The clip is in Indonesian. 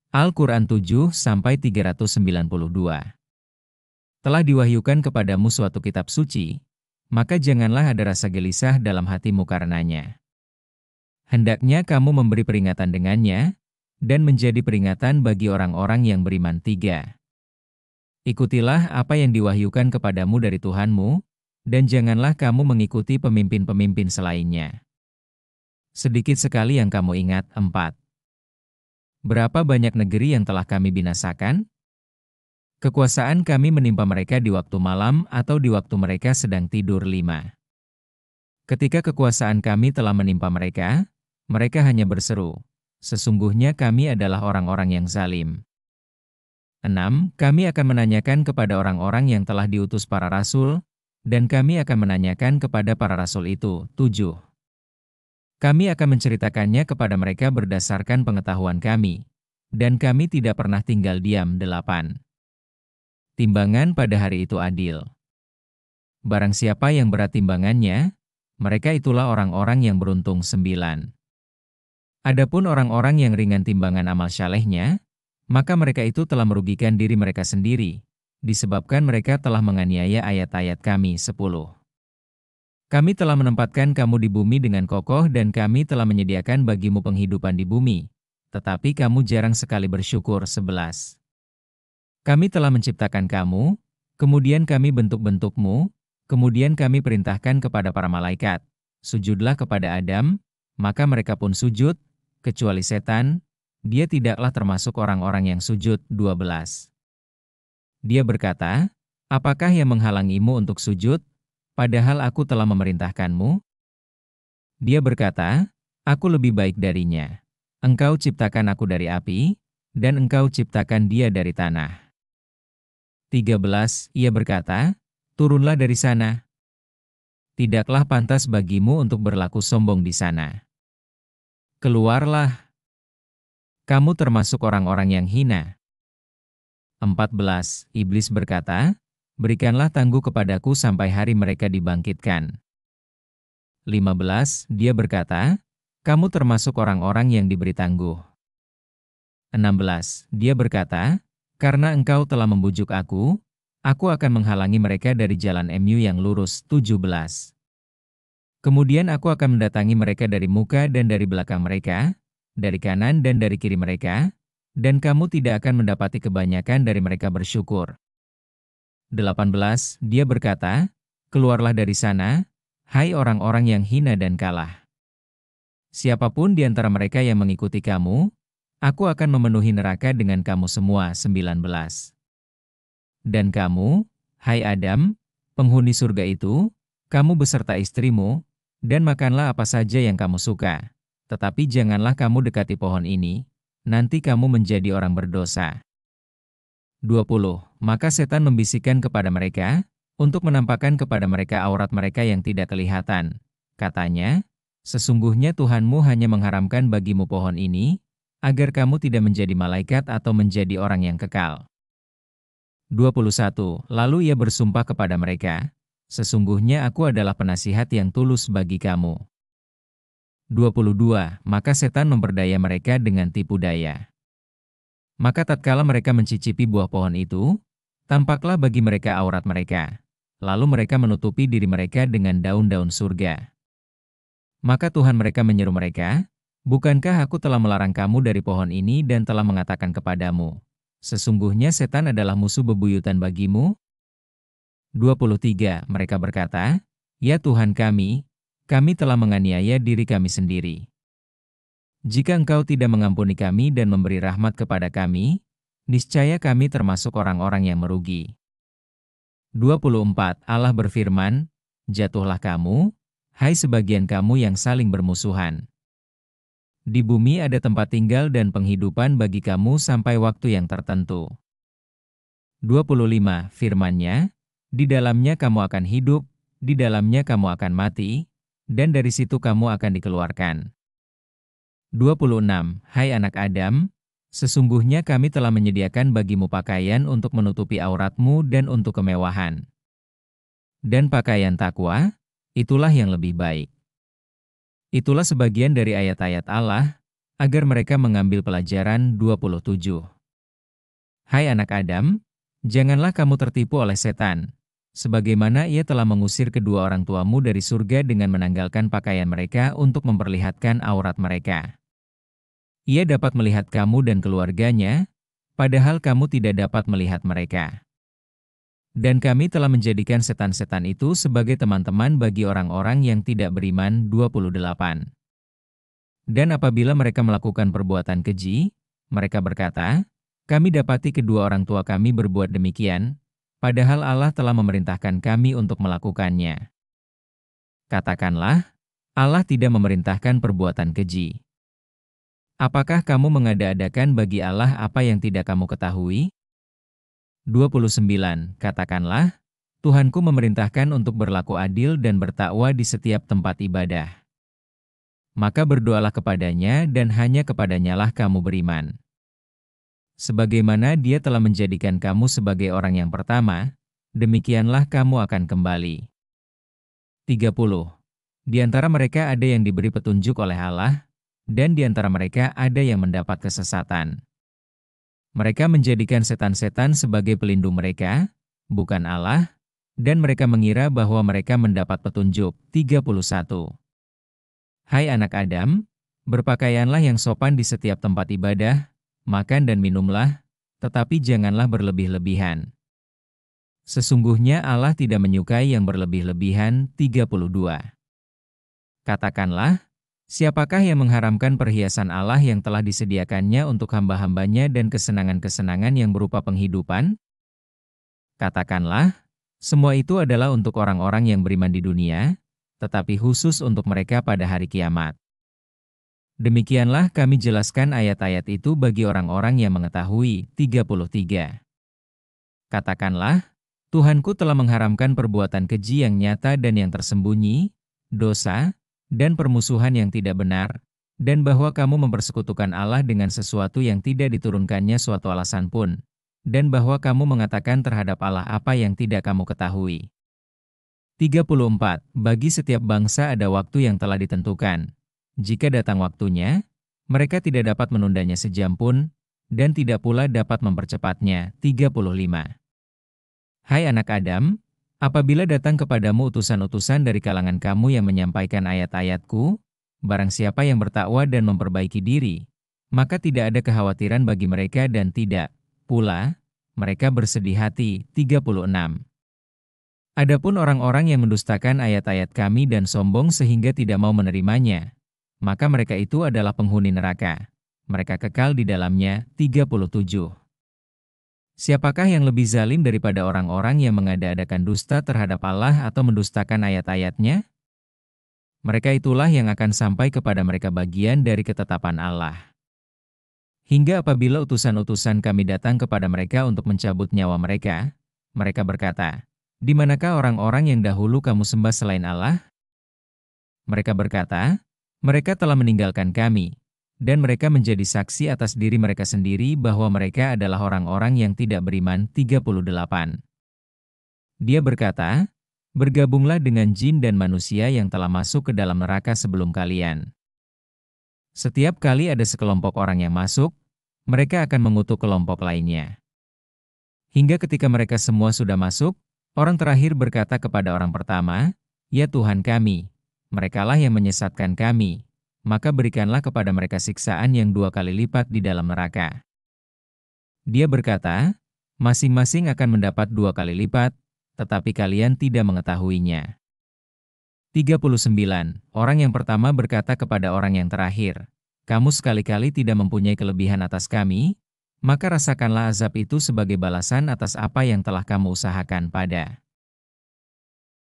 Al-Quran 7-392. Telah diwahyukan kepadamu suatu kitab suci, maka janganlah ada rasa gelisah dalam hatimu karenanya. Hendaknya kamu memberi peringatan dengannya, dan menjadi peringatan bagi orang-orang yang beriman. 3. Ikutilah apa yang diwahyukan kepadamu dari Tuhanmu, dan janganlah kamu mengikuti pemimpin-pemimpin selainnya. Sedikit sekali yang kamu ingat. 4. Berapa banyak negeri yang telah kami binasakan? Kekuasaan kami menimpa mereka di waktu malam atau di waktu mereka sedang tidur. 5. Ketika kekuasaan kami telah menimpa mereka, mereka hanya berseru, sesungguhnya kami adalah orang-orang yang zalim. 6. Kami akan menanyakan kepada orang-orang yang telah diutus para rasul, dan kami akan menanyakan kepada para rasul itu. 7. Kami akan menceritakannya kepada mereka berdasarkan pengetahuan kami, dan kami tidak pernah tinggal diam. 8. Timbangan pada hari itu adil. Barang siapa yang berat timbangannya, mereka itulah orang-orang yang beruntung. 9. Adapun orang-orang yang ringan timbangan amal syalehnya, maka mereka itu telah merugikan diri mereka sendiri, disebabkan mereka telah menganiaya ayat-ayat kami. 10. Kami telah menempatkan kamu di bumi dengan kokoh dan kami telah menyediakan bagimu penghidupan di bumi, tetapi kamu jarang sekali bersyukur. 11. Kami telah menciptakan kamu, kemudian kami bentuk-bentukmu, kemudian kami perintahkan kepada para malaikat, sujudlah kepada Adam, maka mereka pun sujud, kecuali setan, dia tidaklah termasuk orang-orang yang sujud. 12. Dia berkata, apakah yang menghalangimu untuk sujud, padahal aku telah memerintahkanmu? Dia berkata, aku lebih baik darinya. Engkau ciptakan aku dari api, dan engkau ciptakan dia dari tanah. 13. Ia berkata, turunlah dari sana. Tidaklah pantas bagimu untuk berlaku sombong di sana. Keluarlah. Kamu termasuk orang-orang yang hina. 14. Iblis berkata, berikanlah tangguh kepadaku sampai hari mereka dibangkitkan. 15. Dia berkata, kamu termasuk orang-orang yang diberi tangguh. 16. Dia berkata, karena engkau telah membujuk aku akan menghalangi mereka dari jalan MU yang lurus. 17. Kemudian aku akan mendatangi mereka dari muka dan dari belakang mereka, dari kanan dan dari kiri mereka, dan kamu tidak akan mendapati kebanyakan dari mereka bersyukur. 18. Dia berkata, keluarlah dari sana, hai orang-orang yang hina dan kalah. Siapapun di antara mereka yang mengikuti kamu, aku akan memenuhi neraka dengan kamu semua. 19. Dan kamu, hai Adam, penghuni surga itu, kamu beserta istrimu, dan makanlah apa saja yang kamu suka. Tetapi janganlah kamu dekati pohon ini, nanti kamu menjadi orang berdosa. 20. Maka setan membisikkan kepada mereka, untuk menampakkan kepada mereka aurat mereka yang tidak kelihatan. Katanya, sesungguhnya Tuhanmu hanya mengharamkan bagimu pohon ini, agar kamu tidak menjadi malaikat atau menjadi orang yang kekal. 21. Lalu ia bersumpah kepada mereka, sesungguhnya aku adalah penasihat yang tulus bagi kamu. 22. Maka setan memperdaya mereka dengan tipu daya. Maka tatkala mereka mencicipi buah pohon itu, tampaklah bagi mereka aurat mereka. Lalu mereka menutupi diri mereka dengan daun-daun surga. Maka Tuhan mereka menyeru mereka, bukankah aku telah melarang kamu dari pohon ini dan telah mengatakan kepadamu, sesungguhnya setan adalah musuh bebuyutan bagimu? 23. Mereka berkata, ya Tuhan kami telah menganiaya diri kami sendiri. Jika Engkau tidak mengampuni kami dan memberi rahmat kepada kami, niscaya kami termasuk orang-orang yang merugi. 24. Allah berfirman, jatuhlah kamu, hai sebagian kamu yang saling bermusuhan. Di bumi ada tempat tinggal dan penghidupan bagi kamu sampai waktu yang tertentu. 25. Firman-Nya, di dalamnya kamu akan hidup, di dalamnya kamu akan mati, dan dari situ kamu akan dikeluarkan. 26. Hai anak Adam, sesungguhnya kami telah menyediakan bagimu pakaian untuk menutupi auratmu dan untuk kemewahan. Dan pakaian takwa, itulah yang lebih baik. Itulah sebagian dari ayat-ayat Allah, agar mereka mengambil pelajaran 27. Hai anak Adam, janganlah kamu tertipu oleh setan, sebagaimana ia telah mengusir kedua orang tuamu dari surga dengan menanggalkan pakaian mereka untuk memperlihatkan aurat mereka. Ia dapat melihat kamu dan keluarganya, padahal kamu tidak dapat melihat mereka. Dan kami telah menjadikan setan-setan itu sebagai teman-teman bagi orang-orang yang tidak beriman. 28. Dan apabila mereka melakukan perbuatan keji, mereka berkata, kami dapati kedua orang tua kami berbuat demikian, padahal Allah telah memerintahkan kami untuk melakukannya. Katakanlah, Allah tidak memerintahkan perbuatan keji. Apakah kamu mengada-adakan bagi Allah apa yang tidak kamu ketahui? 29. Katakanlah, Tuhanku memerintahkan untuk berlaku adil dan bertakwa di setiap tempat ibadah. Maka berdoalah kepadanya dan hanya kepadanyalah kamu beriman. Sebagaimana Dia telah menjadikan kamu sebagai orang yang pertama, demikianlah kamu akan kembali. 30. Di antara mereka ada yang diberi petunjuk oleh Allah, dan di antara mereka ada yang mendapat kesesatan. Mereka menjadikan setan-setan sebagai pelindung mereka, bukan Allah, dan mereka mengira bahwa mereka mendapat petunjuk. 31. Hai anak Adam, berpakaianlah yang sopan di setiap tempat ibadah, makan dan minumlah, tetapi janganlah berlebih-lebihan. Sesungguhnya Allah tidak menyukai yang berlebih-lebihan. 32. Katakanlah, siapakah yang mengharamkan perhiasan Allah yang telah disediakannya untuk hamba-hambanya dan kesenangan-kesenangan yang berupa penghidupan? Katakanlah, semua itu adalah untuk orang-orang yang beriman di dunia, tetapi khusus untuk mereka pada hari kiamat. Demikianlah kami jelaskan ayat-ayat itu bagi orang-orang yang mengetahui. 33. Katakanlah, Tuhanku telah mengharamkan perbuatan keji yang nyata dan yang tersembunyi, dosa, dan permusuhan yang tidak benar, dan bahwa kamu mempersekutukan Allah dengan sesuatu yang tidak diturunkannya suatu alasan pun, dan bahwa kamu mengatakan terhadap Allah apa yang tidak kamu ketahui. 34. Bagi setiap bangsa ada waktu yang telah ditentukan. Jika datang waktunya, mereka tidak dapat menundanya sejam pun, dan tidak pula dapat mempercepatnya. 35. Hai anak Adam, apabila datang kepadamu utusan-utusan dari kalangan kamu yang menyampaikan ayat-ayatku, barang siapa yang bertakwa dan memperbaiki diri, maka tidak ada kekhawatiran bagi mereka dan tidak pula mereka bersedih hati. 36. Adapun orang-orang yang mendustakan ayat-ayat kami dan sombong sehingga tidak mau menerimanya, maka mereka itu adalah penghuni neraka. Mereka kekal di dalamnya. 37. Siapakah yang lebih zalim daripada orang-orang yang mengada-adakan dusta terhadap Allah atau mendustakan ayat-ayatnya? Mereka itulah yang akan sampai kepada mereka bagian dari ketetapan Allah. Hingga apabila utusan-utusan kami datang kepada mereka untuk mencabut nyawa mereka, mereka berkata, di manakah orang-orang yang dahulu kamu sembah selain Allah? Mereka berkata, mereka telah meninggalkan kami, dan mereka menjadi saksi atas diri mereka sendiri bahwa mereka adalah orang-orang yang tidak beriman. 38. Dia berkata, bergabunglah dengan jin dan manusia yang telah masuk ke dalam neraka sebelum kalian. Setiap kali ada sekelompok orang yang masuk, mereka akan mengutuk kelompok lainnya. Hingga ketika mereka semua sudah masuk, orang terakhir berkata kepada orang pertama, ya Tuhan kami, merekalah yang menyesatkan kami, maka berikanlah kepada mereka siksaan yang 2 kali lipat di dalam neraka. Dia berkata, masing-masing akan mendapat 2 kali lipat, tetapi kalian tidak mengetahuinya. 39. Orang yang pertama berkata kepada orang yang terakhir, kamu sekali-kali tidak mempunyai kelebihan atas kami, maka rasakanlah azab itu sebagai balasan atas apa yang telah kamu usahakan pada